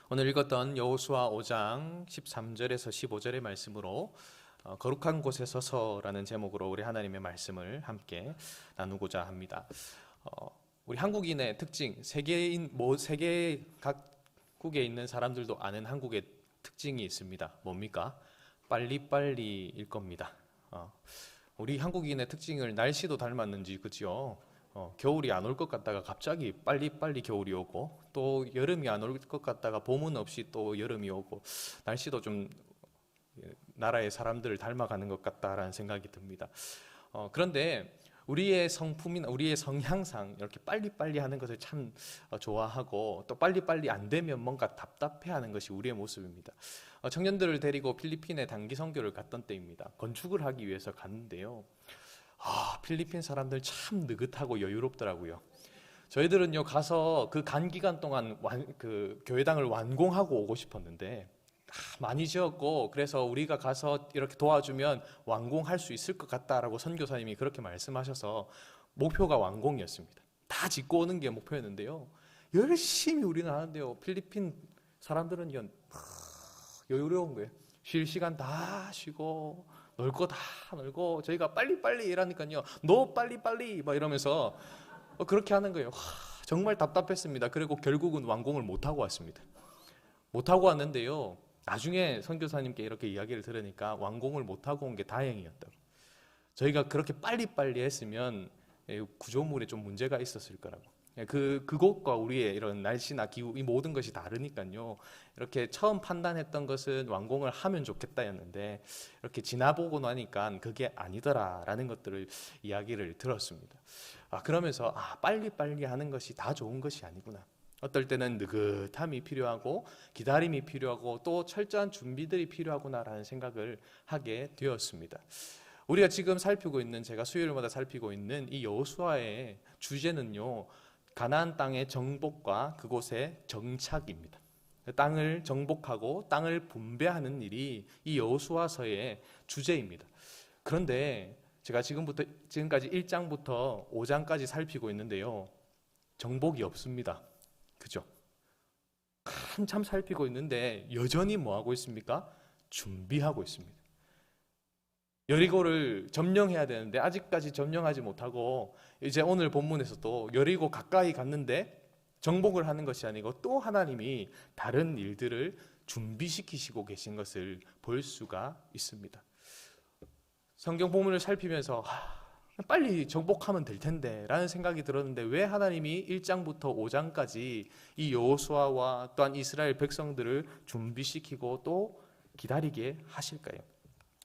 오늘 읽었던 여호수아 5장 13절에서 15절의 말씀으로 거룩한 곳에 서서라는 제목으로 우리 하나님의 말씀을 함께 나누고자 합니다. 우리 한국인의 특징, 세계 각국에 있는 사람들도 아는 한국의 특징이 있습니다. 뭡니까? 빨리빨리일 겁니다. 우리 한국인의 특징을 날씨도 닮았는지 그죠? 겨울이 안 올 것 같다가 갑자기 빨리빨리 겨울이 오고, 또 여름이 안 올 것 같다가 봄은 없이 또 여름이 오고, 날씨도 좀 나라의 사람들을 닮아가는 것 같다라는 생각이 듭니다. 그런데 우리의 성품이나 우리의 성향상 이렇게 빨리빨리 하는 것을 참 좋아하고, 또 빨리빨리 안 되면 뭔가 답답해하는 것이 우리의 모습입니다. 청년들을 데리고 필리핀에 단기 선교를 갔던 때입니다. 건축을 하기 위해서 갔는데요. 필리핀 사람들 참 느긋하고 여유롭더라고요. 저희들은요, 가서 그 간기간 동안 그 교회당을 완공하고 오고 싶었는데, 많이 지었고, 그래서 우리가 가서 이렇게 도와주면 완공할 수 있을 것 같다라고 선교사님이 그렇게 말씀하셔서 목표가 완공이었습니다. 다 짓고 오는 게 목표였는데요. 열심히 우리는 하는데요, 필리핀 사람들은요, 여유로운 거예요. 쉴 시간 다 쉬고, 놀 거 다 놀고, 저희가 빨리빨리 일하니까요, 너 빨리빨리 막 이러면서 그렇게 하는 거예요. 정말 답답했습니다. 그리고 결국은 완공을 못하고 왔습니다. 못하고 왔는데요, 나중에 선교사님께 이렇게 이야기를 들으니까 완공을 못하고 온 게 다행이었다고. 저희가 그렇게 빨리빨리 했으면 구조물에 좀 문제가 있었을 거라고. 그곳과 우리의 이런 날씨나 기후, 이 모든 것이 다르니까요, 이렇게 처음 판단했던 것은 완공을 하면 좋겠다였는데, 이렇게 지나보고 나니까 그게 아니더라라는 것들을 이야기를 들었습니다. 그러면서 빨리빨리 하는 것이 다 좋은 것이 아니구나. 어떨 때는 느긋함이 필요하고 기다림이 필요하고 또 철저한 준비들이 필요하구나라는 생각을 하게 되었습니다. 우리가 지금 살피고 있는, 제가 수요일마다 살피고 있는 이 여호수아의 주제는요, 가나안 땅의 정복과 그곳의 정착입니다. 땅을 정복하고 땅을 분배하는 일이 이 여호수아서의 주제입니다. 그런데 제가 지금까지 1장부터 5장까지 살피고 있는데요, 정복이 없습니다. 그죠? 한참 살피고 있는데 여전히 뭐 하고 있습니까? 준비하고 있습니다. 여리고를 점령해야 되는데 아직까지 점령하지 못하고, 이제 오늘 본문에서도 여리고 가까이 갔는데 정복을 하는 것이 아니고 또 하나님이 다른 일들을 준비시키시고 계신 것을 볼 수가 있습니다. 성경 본문을 살피면서 빨리 정복하면 될 텐데 라는 생각이 들었는데, 왜 하나님이 1장부터 5장까지 이 여호수아와 또한 이스라엘 백성들을 준비시키고 또 기다리게 하실까요?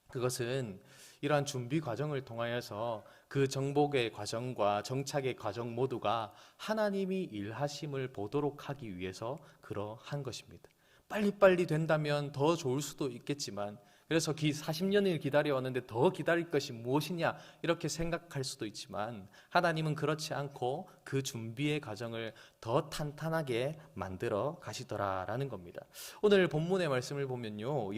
그것은 이러한 준비 과정을 통하여서 그 정복의 과정과 정착의 과정 모두가 하나님이 일하심을 보도록 하기 위해서 그러한 것입니다. 빨리빨리 된다면 더 좋을 수도 있겠지만, 그래서 40년을 기다려왔는데 더 기다릴 것이 무엇이냐 이렇게 생각할 수도 있지만, 하나님은 그렇지 않고 그 준비의 과정을 더 탄탄하게 만들어 가시더라라는 겁니다. 오늘 본문의 말씀을 보면요,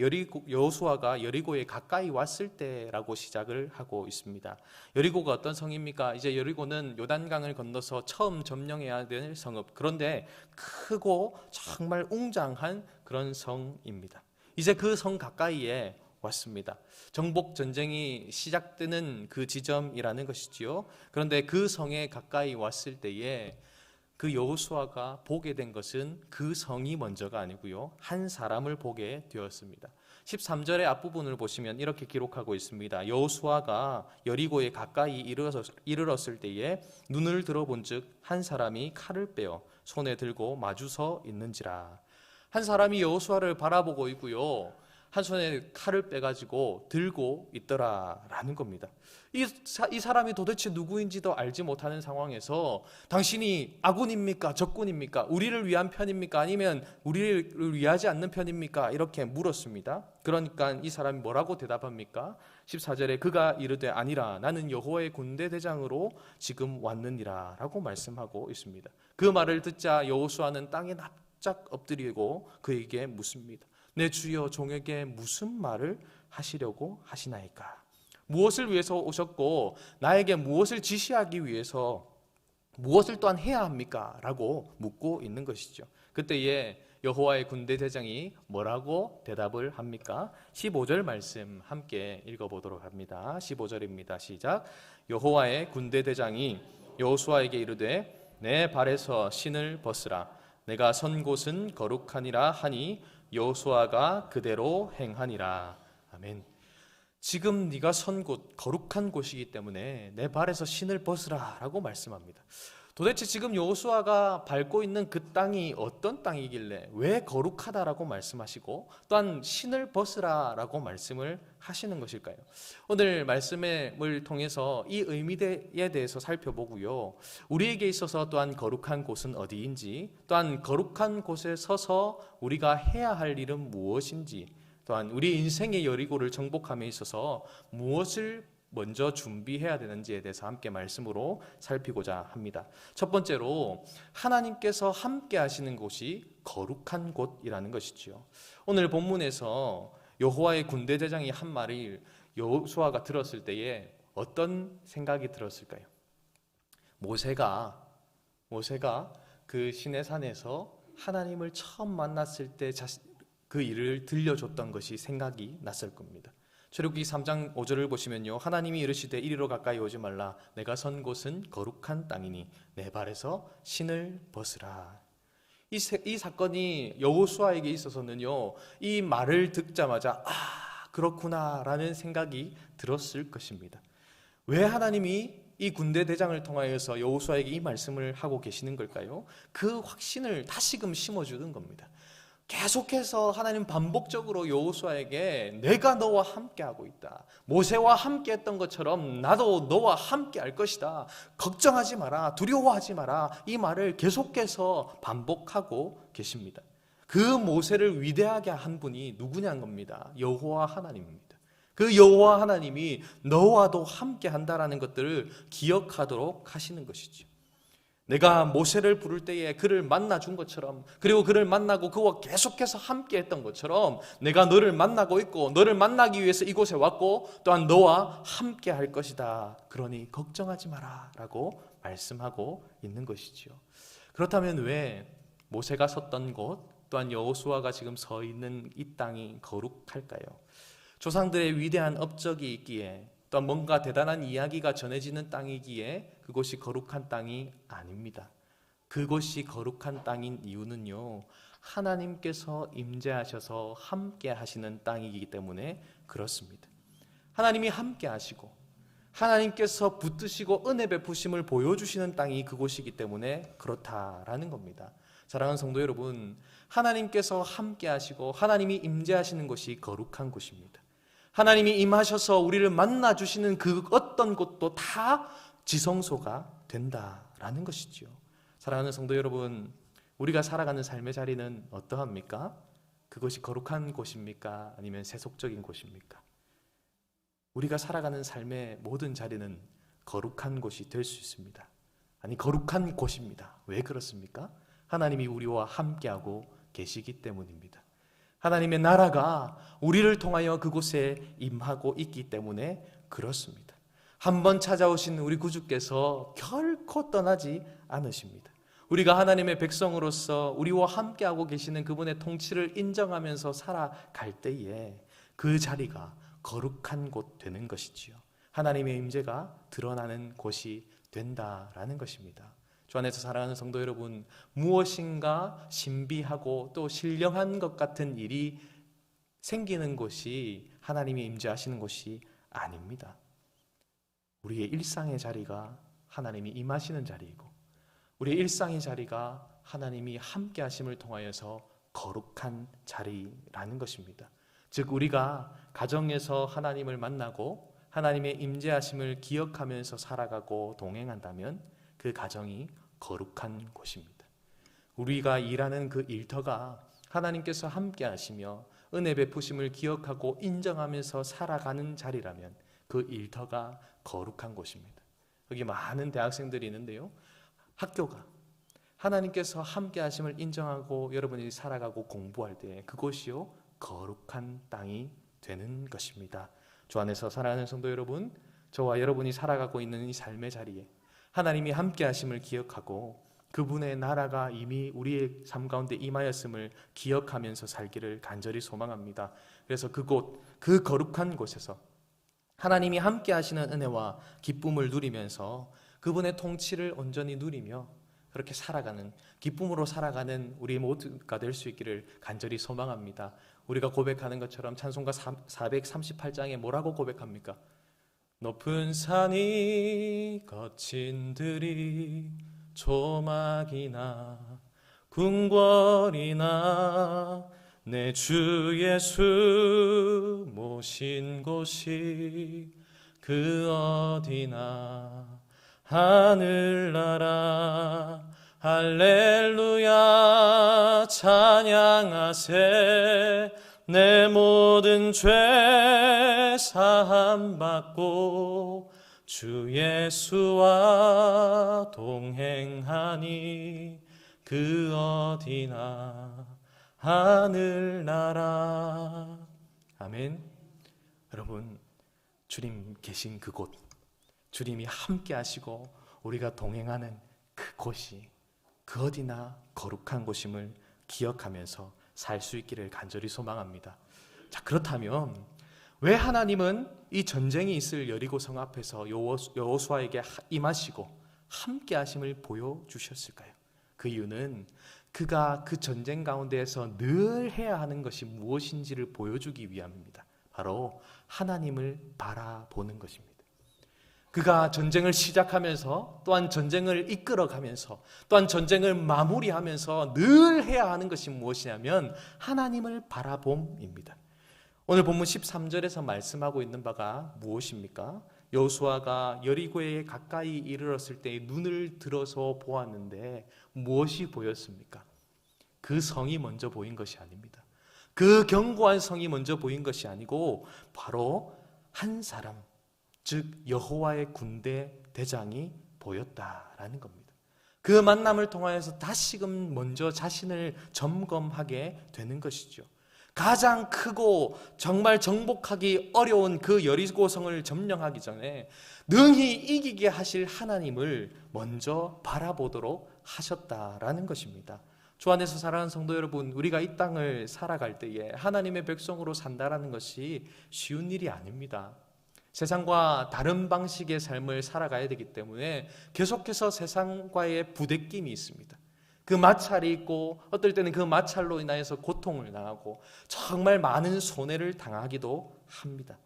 여호수아가 여리고에 가까이 왔을 때라고 시작을 하고 있습니다. 여리고가 어떤 성입니까? 이제 여리고는 요단강을 건너서 처음 점령해야 될 성읍, 그런데 크고 정말 웅장한 그런 성입니다. 이제 그 성 가까이에 왔습니다. 정복 전쟁이 시작되는 그 지점이라는 것이지요. 그런데 그 성에 가까이 왔을 때에 그 여호수아가 보게 된 것은 그 성이 먼저가 아니고요, 한 사람을 보게 되었습니다. 13절의 앞부분을 보시면 이렇게 기록하고 있습니다. 여호수아가 여리고에 가까이 이르렀을 때에 눈을 들어본즉 한 사람이 칼을 빼어 손에 들고 마주서 있는지라. 한 사람이 여호수아를 바라보고 있고요, 한 손에 칼을 빼가지고 들고 있더라라는 겁니다. 이 사람이 도대체 누구인지도 알지 못하는 상황에서 당신이 아군입니까? 적군입니까? 우리를 위한 편입니까? 아니면 우리를 위하지 않는 편입니까? 이렇게 물었습니다. 그러니까 이 사람이 뭐라고 대답합니까? 14절에 그가 이르되 아니라 나는 여호와의 군대 대장으로 지금 왔느니라 라고 말씀하고 있습니다. 그 말을 듣자 여호수아는 땅에 납작 엎드리고 그에게 묻습니다. 내 주여, 종에게 무슨 말을 하시려고 하시나이까? 무엇을 위해서 오셨고 나에게 무엇을 지시하기 위해서 무엇을 또한 해야 합니까? 라고 묻고 있는 것이죠. 그때에 여호와의 군대 대장이 뭐라고 대답을 합니까? 15절 말씀 함께 읽어보도록 합니다. 15절입니다. 시작. 여호와의 군대 대장이 여호수아에게 이르되 내 발에서 신을 벗으라. 내가 선 곳은 거룩하니라 하니 여호수아가 그대로 행하니라. 아멘. 지금 네가 선 곳 거룩한 곳이기 때문에 내 발에서 신을 벗으라 라고 말씀합니다. 도대체 지금 여호수아가 밟고 있는 그 땅이 어떤 땅이길래 왜 거룩하다라고 말씀하시고 또한 신을 벗으라 라고 말씀을 하시는 것일까요? 오늘 말씀을 통해서 이 의미에 대해서 살펴보고요, 우리에게 있어서 또한 거룩한 곳은 어디인지, 또한 거룩한 곳에 서서 우리가 해야 할 일은 무엇인지, 또한 우리 인생의 여리고를 정복함에 있어서 무엇을 먼저 준비해야 되는지에 대해서 함께 말씀으로 살피고자 합니다. 첫 번째로 하나님께서 함께 하시는 곳이 거룩한 곳이라는 것이지요. 오늘 본문에서 여호와의 군대 대장이 한 말을 여호수아가 들었을 때에 어떤 생각이 들었을까요? 모세가 그 시내산에서 하나님을 처음 만났을 때 그 일을 들려줬던 것이 생각이 났을 겁니다. 출애굽기 3장 5절을 보시면요, 하나님이 이르시되 이리로 가까이 오지 말라. 내가 선 곳은 거룩한 땅이니 내 발에서 신을 벗으라. 이 사건이 여호수아에게 있어서는요, 이 말을 듣자마자 그렇구나라는 생각이 들었을 것입니다. 왜 하나님이 이 군대 대장을 통하여서 여호수아에게 이 말씀을 하고 계시는 걸까요? 그 확신을 다시금 심어주는 겁니다. 계속해서 하나님 반복적으로 여호수아에게 내가 너와 함께하고 있다. 모세와 함께했던 것처럼 나도 너와 함께할 것이다. 걱정하지 마라. 두려워하지 마라. 이 말을 계속해서 반복하고 계십니다. 그 모세를 위대하게 한 분이 누구냐는 겁니다. 여호와 하나님입니다. 그 여호와 하나님이 너와도 함께한다라는 것들을 기억하도록 하시는 것이죠. 내가 모세를 부를 때에 그를 만나준 것처럼, 그리고 그를 만나고 그와 계속해서 함께 했던 것처럼 내가 너를 만나고 있고 너를 만나기 위해서 이곳에 왔고 또한 너와 함께 할 것이다. 그러니 걱정하지 마라 라고 말씀하고 있는 것이지요. 그렇다면 왜 모세가 섰던 곳 또한 여호수아가 지금 서 있는 이 땅이 거룩할까요? 조상들의 위대한 업적이 있기에 또한 뭔가 대단한 이야기가 전해지는 땅이기에 그곳이 거룩한 땅이 아닙니다. 그곳이 거룩한 땅인 이유는요, 하나님께서 임재하셔서 함께 하시는 땅이기 때문에 그렇습니다. 하나님이 함께 하시고 하나님께서 붙드시고 은혜 베푸심을 보여주시는 땅이 그곳이기 때문에 그렇다라는 겁니다. 사랑하는 성도 여러분, 하나님께서 함께 하시고 하나님이 임재하시는 곳이 거룩한 곳입니다. 하나님이 임하셔서 우리를 만나주시는 그 어떤 곳도 다 지성소가 된다라는 것이죠. 사랑하는 성도 여러분, 우리가 살아가는 삶의 자리는 어떠합니까? 그것이 거룩한 곳입니까? 아니면 세속적인 곳입니까? 우리가 살아가는 삶의 모든 자리는 거룩한 곳이 될 수 있습니다. 아니, 거룩한 곳입니다. 왜 그렇습니까? 하나님이 우리와 함께하고 계시기 때문입니다. 하나님의 나라가 우리를 통하여 그곳에 임하고 있기 때문에 그렇습니다. 한번 찾아오신 우리 구주께서 결코 떠나지 않으십니다. 우리가 하나님의 백성으로서 우리와 함께하고 계시는 그분의 통치를 인정하면서 살아갈 때에 그 자리가 거룩한 곳 되는 것이지요. 하나님의 임재가 드러나는 곳이 된다라는 것입니다. 주 안에서 사랑하는 성도 여러분, 무엇인가 신비하고 또 신령한 것 같은 일이 생기는 곳이 하나님이 임재하시는 곳이 아닙니다. 우리의 일상의 자리가 하나님이 임하시는 자리이고 우리의 일상의 자리가 하나님이 함께 하심을 통하여서 거룩한 자리라는 것입니다. 즉 우리가 가정에서 하나님을 만나고 하나님의 임재하심을 기억하면서 살아가고 동행한다면 그 가정이 거룩한 곳입니다. 우리가 일하는 그 일터가 하나님께서 함께 하시며 은혜 베푸심을 기억하고 인정하면서 살아가는 자리라면 그 일터가 거룩한 곳입니다. 여기 많은 대학생들이 있는데요, 학교가 하나님께서 함께 하심을 인정하고 여러분이 살아가고 공부할 때 그곳이요 거룩한 땅이 되는 것입니다. 주 안에서 사랑하는 성도 여러분, 저와 여러분이 살아가고 있는 이 삶의 자리에 하나님이 함께 하심을 기억하고 그분의 나라가 이미 우리의 삶 가운데 임하였음을 기억하면서 살기를 간절히 소망합니다. 그래서 그곳, 그 거룩한 곳에서 하나님이 함께 하시는 은혜와 기쁨을 누리면서 그분의 통치를 온전히 누리며 그렇게 살아가는, 기쁨으로 살아가는 우리 모두가 될 수 있기를 간절히 소망합니다. 우리가 고백하는 것처럼 찬송가 438장에 뭐라고 고백합니까? 높은 산이 거친 들이 조막이나 궁궐이나 내 주 예수 모신 곳이 그 어디나 하늘나라 할렐루야 찬양하세 내 모든 죄 사함 받고 주 예수와 동행하니 그 어디나 하늘나라. 아멘. 여러분, 주님 계신 그곳, 주님이 함께 하시고 우리가 동행하는 그곳이 그 어디나 거룩한 곳임을 기억하면서 살 수 있기를 간절히 소망합니다. 자, 그렇다면 왜 하나님은 이 전쟁이 있을 여리고성 앞에서 여호수아에게 임하시고 함께 하심을 보여주셨을까요? 그 이유는 그가 그 전쟁 가운데에서 늘 해야 하는 것이 무엇인지를 보여주기 위함입니다. 바로 하나님을 바라보는 것입니다. 그가 전쟁을 시작하면서 또한 전쟁을 이끌어가면서 또한 전쟁을 마무리하면서 늘 해야 하는 것이 무엇이냐면 하나님을 바라봄입니다. 오늘 본문 13절에서 말씀하고 있는 바가 무엇입니까? 여호수아가 여리고에 가까이 이르렀을 때 눈을 들어서 보았는데 무엇이 보였습니까? 그 성이 먼저 보인 것이 아닙니다. 그 견고한 성이 먼저 보인 것이 아니고 바로 한 사람, 즉 여호와의 군대 대장이 보였다라는 겁니다. 그 만남을 통하여서 다시금 먼저 자신을 점검하게 되는 것이죠. 가장 크고 정말 정복하기 어려운 그 여리고성을 점령하기 전에 능히 이기게 하실 하나님을 먼저 바라보도록 하셨다라는 것입니다. 주 안에서 사랑하는 성도 여러분, 우리가 이 땅을 살아갈 때에 하나님의 백성으로 산다라는 것이 쉬운 일이 아닙니다. 세상과 다른 방식의 삶을 살아가야 되기 때문에 계속해서 세상과의 부대낌이 있습니다. 그 마찰이 있고 어떨 때는 그 마찰로 인하여서 고통을 당하고 정말 많은 손해를 당하기도 합니다.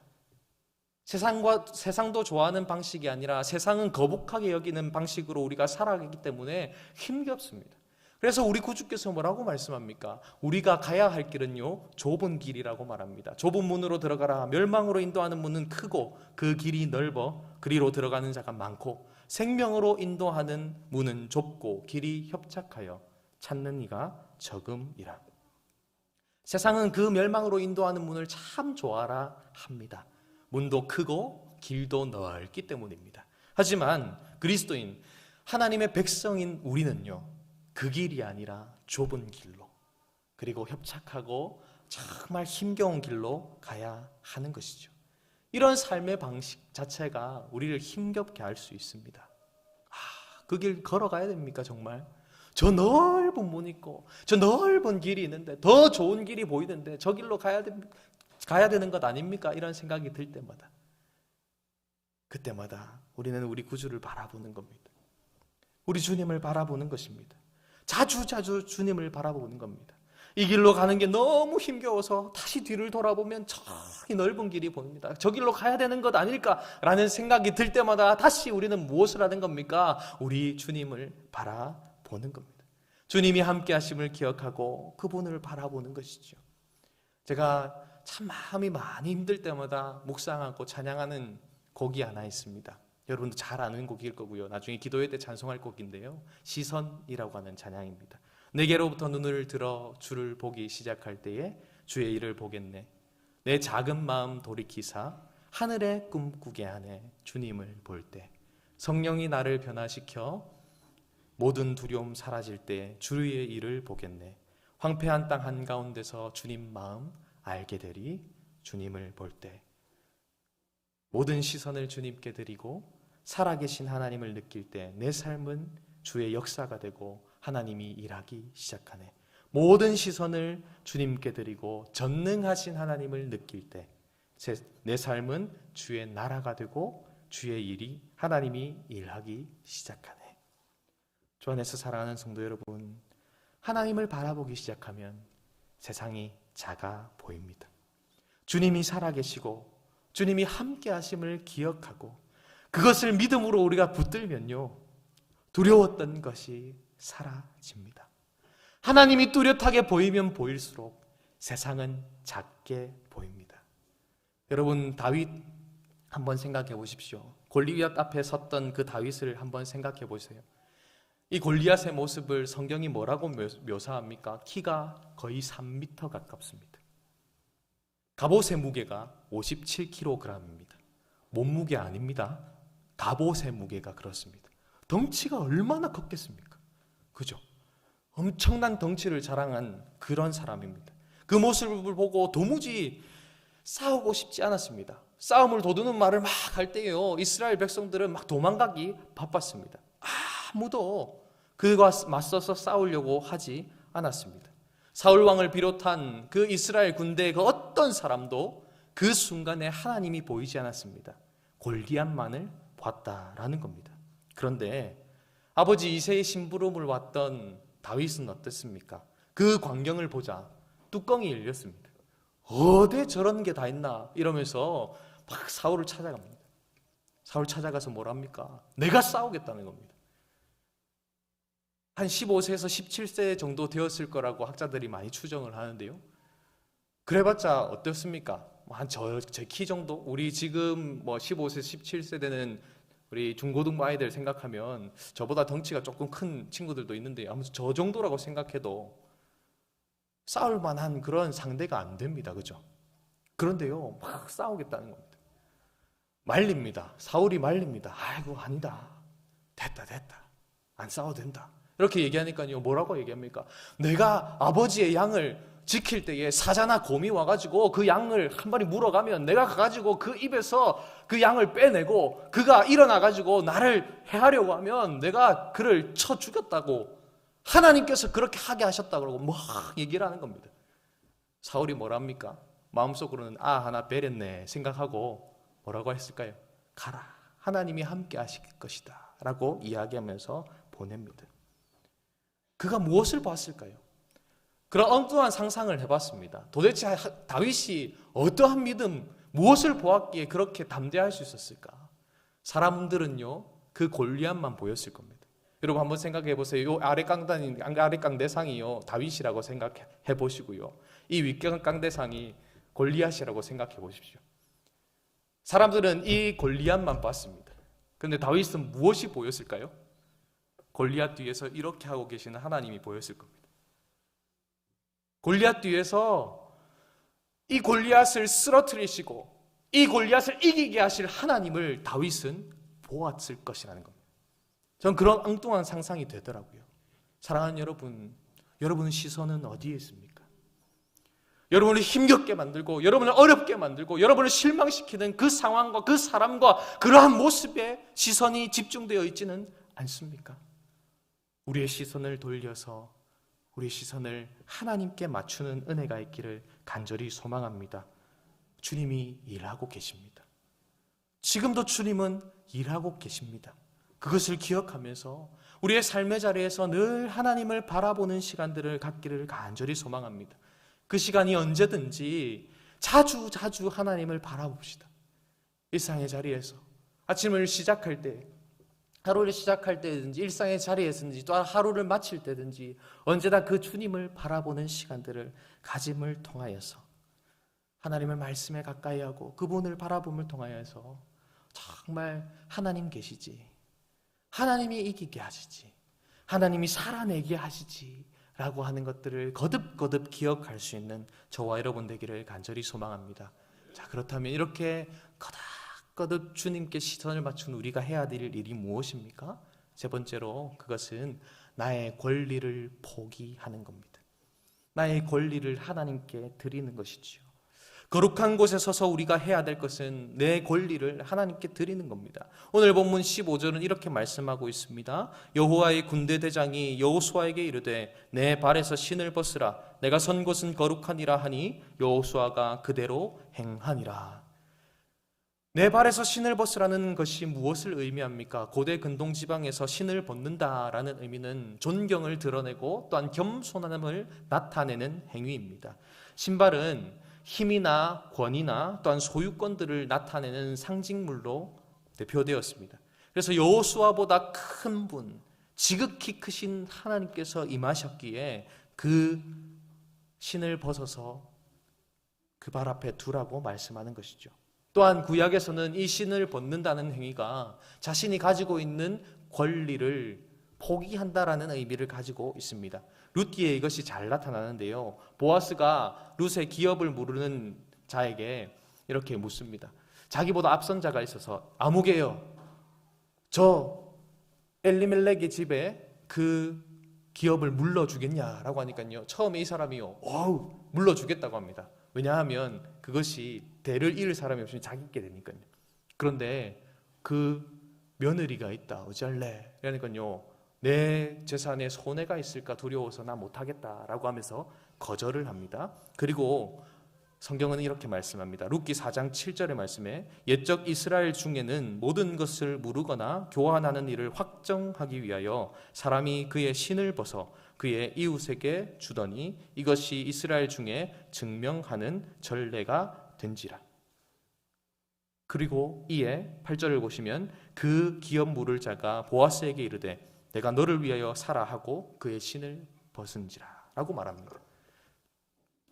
세상도 좋아하는 방식이 아니라 세상은 거북하게 여기는 방식으로 우리가 살아가기 때문에 힘겹습니다. 그래서 우리 구주께서 뭐라고 말씀합니까? 우리가 가야 할 길은요, 좁은 길이라고 말합니다. 좁은 문으로 들어가라. 멸망으로 인도하는 문은 크고 그 길이 넓어 그리로 들어가는 자가 많고 생명으로 인도하는 문은 좁고 길이 협착하여 찾는 이가 적음이라. 세상은 그 멸망으로 인도하는 문을 참 좋아라 합니다. 문도 크고 길도 넓기 때문입니다. 하지만 그리스도인 하나님의 백성인 우리는요, 그 길이 아니라 좁은 길로, 그리고 협착하고 정말 힘겨운 길로 가야 하는 것이죠. 이런 삶의 방식 자체가 우리를 힘겹게 할 수 있습니다. 그 길 걸어가야 됩니까 정말? 저 넓은 문 있고 저 넓은 길이 있는데 더 좋은 길이 보이는데 저 길로 가야 되는 것 아닙니까? 이런 생각이 들 때마다, 그때마다 우리는 우리 구주를 바라보는 겁니다. 우리 주님을 바라보는 것입니다. 자주 주님을 바라보는 겁니다. 이 길로 가는 게 너무 힘겨워서 다시 뒤를 돌아보면 저기 넓은 길이 보입니다. 저 길로 가야 되는 것 아닐까라는 생각이 들 때마다 다시 우리는 무엇을 하는 겁니까? 우리 주님을 바라보는 겁니다. 주님이 함께 하심을 기억하고 그분을 바라보는 것이죠. 제가 참 마음이 많이 힘들 때마다 묵상하고 찬양하는 곡이 하나 있습니다. 여러분도 잘 아는 곡일 거고요. 나중에 기도회 때 찬송할 곡인데요. 시선이라고 하는 찬양입니다. 내게로부터 눈을 들어 주를 보기 시작할 때에 주의 일을 보겠네. 내 작은 마음 돌이키사 하늘에 꿈꾸게 하네. 주님을 볼 때 성령이 나를 변화시켜 모든 두려움 사라질 때 주의 일을 보겠네. 황폐한 땅 한가운데서 주님 마음 알게 되리. 주님을 볼 때 모든 시선을 주님께 드리고 살아계신 하나님을 느낄 때 내 삶은 주의 역사가 되고 하나님이 일하기 시작하네. 모든 시선을 주님께 드리고 전능하신 하나님을 느낄 때 내 삶은 주의 나라가 되고 주의 일이 하나님이 일하기 시작하네. 주 안에서 사랑하는 성도 여러분, 하나님을 바라보기 시작하면 세상이 작아 보입니다. 주님이 살아계시고 주님이 함께 하심을 기억하고 그것을 믿음으로 우리가 붙들면요, 두려웠던 것이 사라집니다. 하나님이 뚜렷하게 보이면 보일수록 세상은 작게 보입니다. 여러분, 다윗 한번 생각해 보십시오. 골리앗 앞에 섰던 그 다윗을 한번 생각해 보세요. 이 골리앗의 모습을 성경이 뭐라고 묘사합니까? 키가 거의 3m 가깝습니다. 갑옷의 무게가 57kg입니다. 몸무게 아닙니다. 갑옷의 무게가 그렇습니다. 덩치가 얼마나 컸겠습니까? 그죠? 엄청난 덩치를 자랑한 그런 사람입니다. 그 모습을 보고 도무지 싸우고 싶지 않았습니다. 싸움을 도두는 말을 막 할 때요, 이스라엘 백성들은 막 도망가기 바빴습니다. 아무도 그와 맞서서 싸우려고 하지 않았습니다. 사울 왕을 비롯한 그 이스라엘 군대의 그 어떤 사람도 그 순간에 하나님이 보이지 않았습니다. 골리앗만을 봤다라는 겁니다. 그런데 아버지 이새의 심부름을 왔던 다윗은 어땠습니까? 그 광경을 보자 뚜껑이 열렸습니다. 어디 저런 게 다 있나 이러면서 막 사울을 찾아갑니다. 사울 찾아가서 뭐랍니까? 내가 싸우겠다는 겁니다. 한 15세에서 17세 정도 되었을 거라고 학자들이 많이 추정을 하는데요, 그래봤자 어떻습니까? 한 제 키 정도? 우리 지금 15세, 17세 되는 우리 중고등부 아이들 생각하면 저보다 덩치가 조금 큰 친구들도 있는데 아무튼 저 정도라고 생각해도 싸울 만한 그런 상대가 안 됩니다. 그죠? 그런데요, 막 싸우겠다는 겁니다. 말립니다. 사울이 말립니다. 아이고, 아니다. 됐다. 안 싸워도 된다. 이렇게 얘기하니까요, 뭐라고 얘기합니까? 내가 아버지의 양을 지킬 때에 사자나 곰이 와가지고 그 양을 한 마리 물어가면 내가 가가지고 그 입에서 그 양을 빼내고 그가 일어나가지고 나를 해하려고 하면 내가 그를 쳐 죽였다고, 하나님께서 그렇게 하게 하셨다고 그러고 막 얘기를 하는 겁니다. 사울이 뭐랍니까? 마음속으로는 하나 베렸네 생각하고 뭐라고 했을까요? 가라, 하나님이 함께 하실 것이다 라고 이야기하면서 보냅니다. 그가 무엇을 봤을까요? 그런 엉뚱한 상상을 해봤습니다. 도대체 다윗이 어떠한 믿음, 무엇을 보았기에 그렇게 담대할 수 있었을까? 사람들은요, 그 골리앗만 보였을 겁니다. 여러분 한번 생각해 보세요. 이 아래 깡대상이요, 다윗이라고 생각해 보시고요, 이 윗 깡대상이 골리앗이라고 생각해 보십시오. 사람들은 이 골리앗만 봤습니다. 그런데 다윗은 무엇이 보였을까요? 골리앗 뒤에서 이렇게 하고 계시는 하나님이 보였을 겁니다. 골리앗 뒤에서 이 골리앗을 쓰러뜨리시고 이 골리앗을 이기게 하실 하나님을 다윗은 보았을 것이라는 겁니다. 전 그런 엉뚱한 상상이 되더라고요. 사랑하는 여러분, 여러분의 시선은 어디에 있습니까? 여러분을 힘겹게 만들고 여러분을 어렵게 만들고 여러분을 실망시키는 그 상황과 그 사람과 그러한 모습에 시선이 집중되어 있지는 않습니까? 우리의 시선을 돌려서 우리의 시선을 하나님께 맞추는 은혜가 있기를 간절히 소망합니다. 주님이 일하고 계십니다. 지금도 주님은 일하고 계십니다. 그것을 기억하면서 우리의 삶의 자리에서 늘 하나님을 바라보는 시간들을 갖기를 간절히 소망합니다. 그 시간이 언제든지 자주 하나님을 바라봅시다. 일상의 자리에서 아침을 시작할 때, 하루를 시작할 때든지 일상의 자리에서든지 또 하루를 마칠 때든지 언제나 그 주님을 바라보는 시간들을 가짐을 통하여서 하나님의 말씀에 가까이 하고 그분을 바라봄을 통하여서 정말 하나님 계시지, 하나님이 이기게 하시지, 하나님이 살아내게 하시지 라고 하는 것들을 거듭 기억할 수 있는 저와 여러분 되기를 간절히 소망합니다. 자, 그렇다면 이렇게 거듭 주님께 시선을 맞춘 우리가 해야 될 일이 무엇입니까? 세 번째로 그것은 나의 권리를 포기하는 겁니다. 나의 권리를 하나님께 드리는 것이지요. 거룩한 곳에 서서 우리가 해야 될 것은 내 권리를 하나님께 드리는 겁니다. 오늘 본문 15절은 이렇게 말씀하고 있습니다. 여호와의 군대 대장이 여호수아에게 이르되 내 발에서 신을 벗으라. 내가 선 곳은 거룩하니라 하니 여호수아가 그대로 행하니라. 내 발에서 신을 벗으라는 것이 무엇을 의미합니까? 고대 근동 지방에서 신을 벗는다라는 의미는 존경을 드러내고 또한 겸손함을 나타내는 행위입니다. 신발은 힘이나 권위나 또한 소유권들을 나타내는 상징물로 대표되었습니다. 그래서 여호수아보다 큰 분, 지극히 크신 하나님께서 임하셨기에 그 신을 벗어서 그 발 앞에 두라고 말씀하는 것이죠. 또한 구약에서는 이 신을 벗는다는 행위가 자신이 가지고 있는 권리를 포기한다라는 의미를 가지고 있습니다. 룻기에 이것이 잘 나타나는데요. 보아스가 룻의 기업을 물으는 자에게 이렇게 묻습니다. 자기보다 앞선 자가 있어서 아무개요, 저 엘리멜렉의 집에 그 기업을 물러주겠냐라고 하니까요. 처음에 이 사람이요, 물러주겠다고 합니다. 왜냐하면 그것이 대를 이을 사람이 없으면 자기께 되니까요. 그런데 그 며느리가 있다, 어쩔래? 그러니까요, 내 재산에 손해가 있을까 두려워서 나 못하겠다라고 하면서 거절을 합니다. 그리고 성경은 이렇게 말씀합니다. 룻기 4장 7절의 말씀에 옛적 이스라엘 중에는 모든 것을 무르거나 교환하는 일을 확정하기 위하여 사람이 그의 신을 벗어 그의 이웃에게 주더니 이것이 이스라엘 중에 증명하는 전례가 된지라. 그리고 이에 8절을 보시면 그 기업 물을 자가 보아스에게 이르되 내가 너를 위하여 사라 하고 그의 신을 벗은지라 라고 말합니다.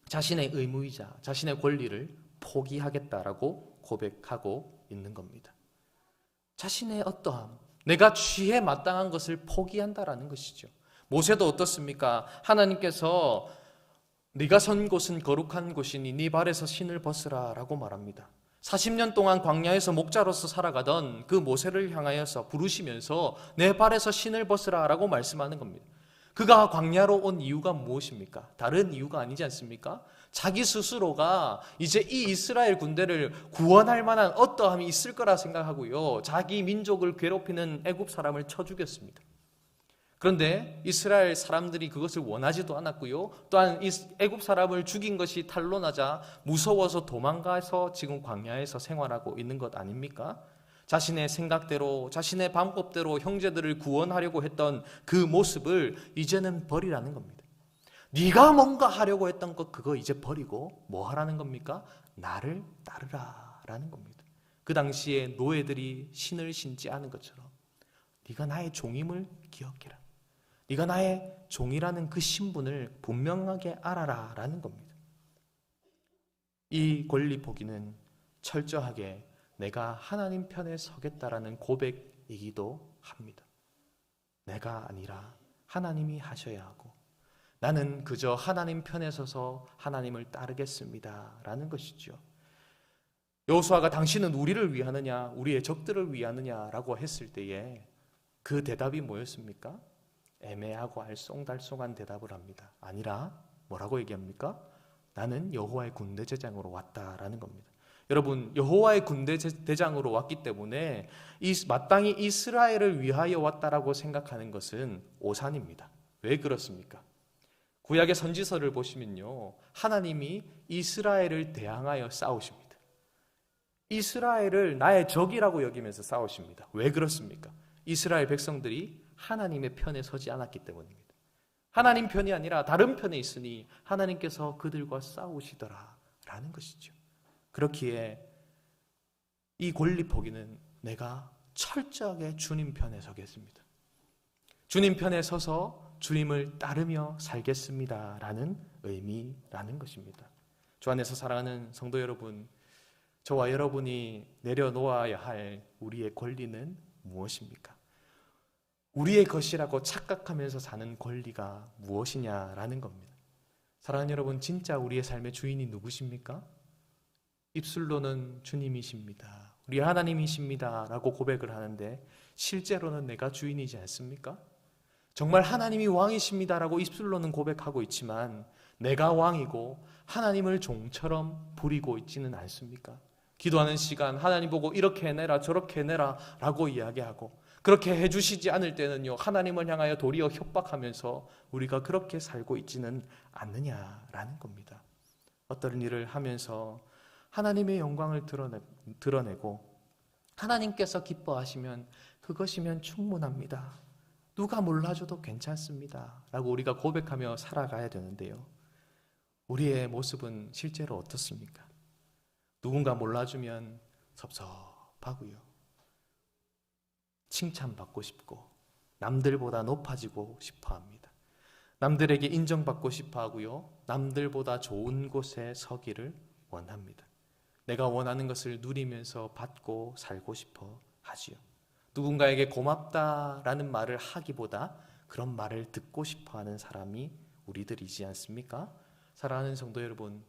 자신의 의무이자 자신의 권리를 포기하겠다라고 고백하고 있는 겁니다. 자신의 어떠함, 내가 취해 마땅한 것을 포기한다라는 것이죠. 모세도 어떻습니까? 하나님께서 네가 선 곳은 거룩한 곳이니 네 발에서 신을 벗으라 라고 말합니다. 40년 동안 광야에서 목자로서 살아가던 그 모세를 향하여서 부르시면서 내 발에서 신을 벗으라 라고 말씀하는 겁니다. 그가 광야로 온 이유가 무엇입니까? 다른 이유가 아니지 않습니까? 자기 스스로가 이제 이 이스라엘 군대를 구원할 만한 어떠함이 있을 거라 생각하고요, 자기 민족을 괴롭히는 애굽 사람을 쳐 죽였습니다. 그런데 이스라엘 사람들이 그것을 원하지도 않았고요, 또한 애굽 사람을 죽인 것이 탄로나자 무서워서 도망가서 지금 광야에서 생활하고 있는 것 아닙니까? 자신의 생각대로 자신의 방법대로 형제들을 구원하려고 했던 그 모습을 이제는 버리라는 겁니다. 네가 뭔가 하려고 했던 것 그거 이제 버리고 뭐 하라는 겁니까? 나를 따르라 라는 겁니다. 그 당시에 노예들이 신을 신지 않은 것처럼 네가 나의 종임을 기억해라, 네가 나의 종이라는 그 신분을 분명하게 알아라 라는 겁니다. 이 권리 포기는 철저하게 내가 하나님 편에 서겠다라는 고백이기도 합니다. 내가 아니라 하나님이 하셔야 하고 나는 그저 하나님 편에 서서 하나님을 따르겠습니다 라는 것이죠. 여호수아가 당신은 우리를 위하느냐 우리의 적들을 위하느냐라고 했을 때에 그 대답이 뭐였습니까? 애매하고 알쏭달쏭한 대답을 합니다. 아니라 뭐라고 얘기합니까? 나는 여호와의 군대 대장으로 왔다라는 겁니다. 여러분, 여호와의 군대 대장으로 왔기 때문에 마땅히 이스라엘을 위하여 왔다라고 생각하는 것은 오산입니다. 왜 그렇습니까? 구약의 선지서를 보시면요, 하나님이 이스라엘을 대항하여 싸우십니다. 이스라엘을 나의 적이라고 여기면서 싸우십니다. 왜 그렇습니까? 이스라엘 백성들이 하나님의 편에 서지 않았기 때문입니다. 하나님 편이 아니라 다른 편에 있으니 하나님께서 그들과 싸우시더라 라는 것이죠. 그렇기에 이 권리 포기는 내가 철저하게 주님 편에 서겠습니다. 주님 편에 서서 주님을 따르며 살겠습니다 라는 의미라는 것입니다. 주 안에서 사랑하는 성도 여러분, 저와 여러분이 내려놓아야 할 우리의 권리는 무엇입니까? 우리의 것이라고 착각하면서 사는 권리가 무엇이냐라는 겁니다. 사랑하는 여러분, 진짜 우리의 삶의 주인이 누구십니까? 입술로는 주님이십니다, 우리 하나님이십니다 라고 고백을 하는데 실제로는 내가 주인이지 않습니까? 정말 하나님이 왕이십니다 라고 입술로는 고백하고 있지만 내가 왕이고 하나님을 종처럼 부리고 있지는 않습니까? 기도하는 시간 하나님 보고 이렇게 해내라 저렇게 해내라 라고 이야기하고, 그렇게 해주시지 않을 때는요 하나님을 향하여 도리어 협박하면서 우리가 그렇게 살고 있지는 않느냐라는 겁니다. 어떤 일을 하면서 하나님의 영광을 드러내고 하나님께서 기뻐하시면 그것이면 충분합니다. 누가 몰라줘도 괜찮습니다 라고 우리가 고백하며 살아가야 되는데요, 우리의 모습은 실제로 어떻습니까? 누군가 몰라주면 섭섭하고요, 칭찬받고 싶고 남들보다 높아지고 싶어합니다. 남들에게 인정받고 싶어하고요, 남들보다 좋은 곳에 서기를 원합니다. 내가 원하는 것을 누리면서 받고 살고 싶어 하지요. 누군가에게 고맙다라는 말을 하기보다 그런 말을 듣고 싶어하는 사람이 우리들이지 않습니까? 사랑하는 성도 여러분,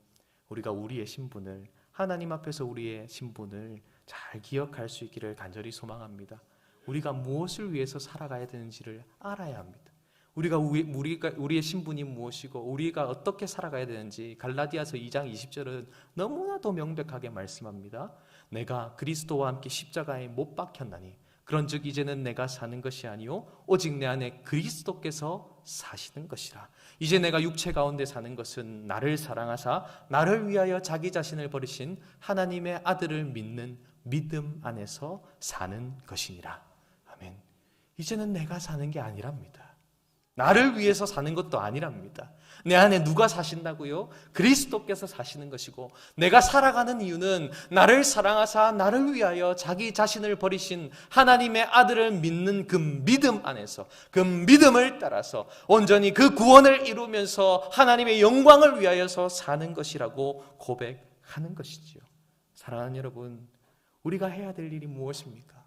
우리가 우리의 신분을, 하나님 앞에서 우리의 신분을 잘 기억할 수 있기를 간절히 소망합니다. 우리가 무엇을 위해서 살아가야 되는지를 알아야 합니다. 우리의 신분이 무엇이고 우리가 어떻게 살아가야 되는지 갈라디아서 2장 20절은 너무나도 명백하게 말씀합니다. 내가 그리스도와 함께 십자가에 못 박혔나니 그런즉 이제는 내가 사는 것이 아니요 오직 내 안에 그리스도께서 사시는 것이라. 이제 내가 육체 가운데 사는 것은 나를 사랑하사 나를 위하여 자기 자신을 버리신 하나님의 아들을 믿는 믿음 안에서 사는 것이니라. 아멘. 이제는 내가 사는 게 아니랍니다. 나를 위해서 사는 것도 아니랍니다. 내 안에 누가 사신다고요? 그리스도께서 사시는 것이고, 내가 살아가는 이유는 나를 사랑하사 나를 위하여 자기 자신을 버리신 하나님의 아들을 믿는 그 믿음 안에서, 그 믿음을 따라서 온전히 그 구원을 이루면서 하나님의 영광을 위하여서 사는 것이라고 고백하는 것이지요. 사랑하는 여러분, 우리가 해야 될 일이 무엇입니까?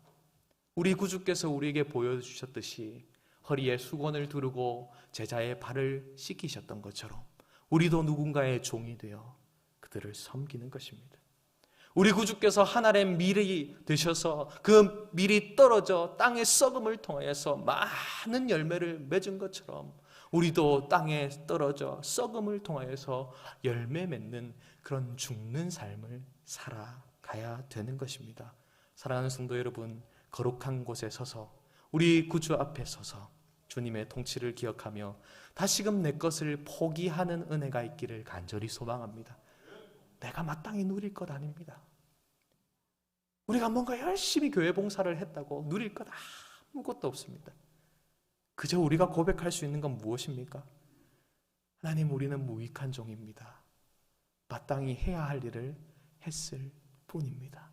우리 구주께서 우리에게 보여주셨듯이 허리에 수건을 두르고 제자의 발을 씻기셨던 것처럼 우리도 누군가의 종이 되어 그들을 섬기는 것입니다. 우리 구주께서 하늘의 밀이 되셔서 그 밀이 떨어져 땅의 썩음을 통하여서 많은 열매를 맺은 것처럼 우리도 땅에 떨어져 썩음을 통하여서 열매 맺는 그런 죽는 삶을 살아가야 되는 것입니다. 사랑하는 성도 여러분, 거룩한 곳에 서서 우리 구주 앞에 서서 주님의 통치를 기억하며 다시금 내 것을 포기하는 은혜가 있기를 간절히 소망합니다. 내가 마땅히 누릴 것 아닙니다. 우리가 뭔가 열심히 교회 봉사를 했다고 누릴 것 아무것도 없습니다. 그저 우리가 고백할 수 있는 건 무엇입니까? 하나님, 우리는 무익한 종입니다. 마땅히 해야 할 일을 했을 뿐입니다.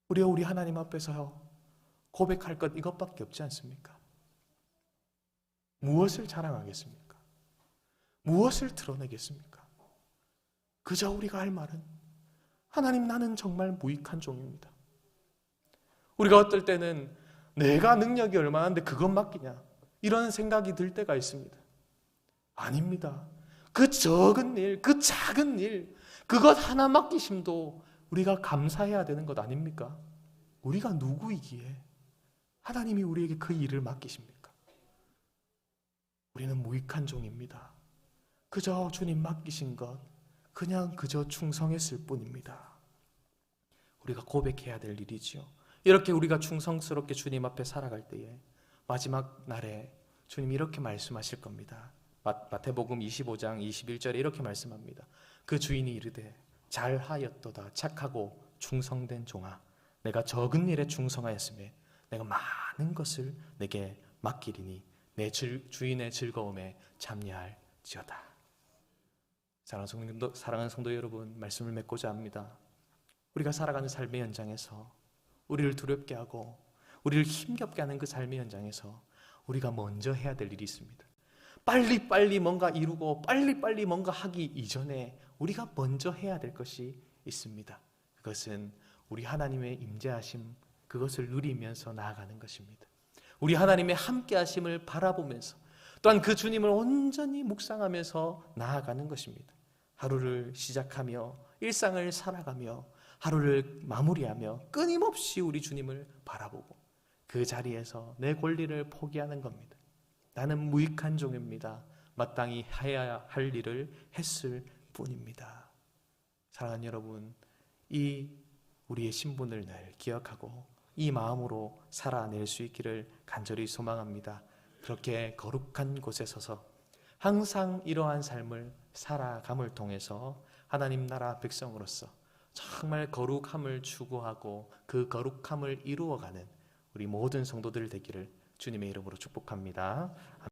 우리가 우리 하나님 앞에서 고백할 것 이것밖에 없지 않습니까? 무엇을 자랑하겠습니까? 무엇을 드러내겠습니까? 그저 우리가 할 말은 하나님, 나는 정말 무익한 종입니다. 우리가 어떨 때는 내가 능력이 얼마나인데 그것 맡기냐 이런 생각이 들 때가 있습니다. 아닙니다. 그 적은 일, 그 작은 일, 그것 하나 맡기심도 우리가 감사해야 되는 것 아닙니까? 우리가 누구이기에 하나님이 우리에게 그 일을 맡기십니까? 우리는 무익한 종입니다. 그저 주님 맡기신 것 그냥 그저 충성했을 뿐입니다. 우리가 고백해야 될 일이지요. 이렇게 우리가 충성스럽게 주님 앞에 살아갈 때에 마지막 날에 주님 이렇게 말씀하실 겁니다. 마태복음 25장 21절에 이렇게 말씀합니다. 그 주인이 이르되 잘하였도다 착하고 충성된 종아, 내가 적은 일에 충성하였으며 내가 많은 것을 내게 맡기리니 내 주인의 즐거움에 참여할지어다. 사랑하는 성도 여러분, 말씀을 맺고자 합니다. 우리가 살아가는 삶의 현장에서 우리를 두렵게 하고 우리를 힘겹게 하는 그 삶의 현장에서 우리가 먼저 해야 될 일이 있습니다. 빨리빨리 뭔가 이루고 빨리빨리 뭔가 하기 이전에 우리가 먼저 해야 될 것이 있습니다. 그것은 우리 하나님의 임재하심, 그것을 누리면서 나아가는 것입니다. 우리 하나님의 함께하심을 바라보면서 또한 그 주님을 온전히 묵상하면서 나아가는 것입니다. 하루를 시작하며 일상을 살아가며 하루를 마무리하며 끊임없이 우리 주님을 바라보고 그 자리에서 내 권리를 포기하는 겁니다. 나는 무익한 종입니다. 마땅히 해야 할 일을 했을 뿐입니다. 사랑하는 여러분, 이 우리의 신분을 늘 기억하고 이 마음으로 살아낼 수 있기를 간절히 소망합니다. 그렇게 거룩한 곳에 서서 항상 이러한 삶을 살아감을 통해서 하나님 나라 백성으로서 정말 거룩함을 추구하고 그 거룩함을 이루어가는 우리 모든 성도들 되기를 주님의 이름으로 축복합니다.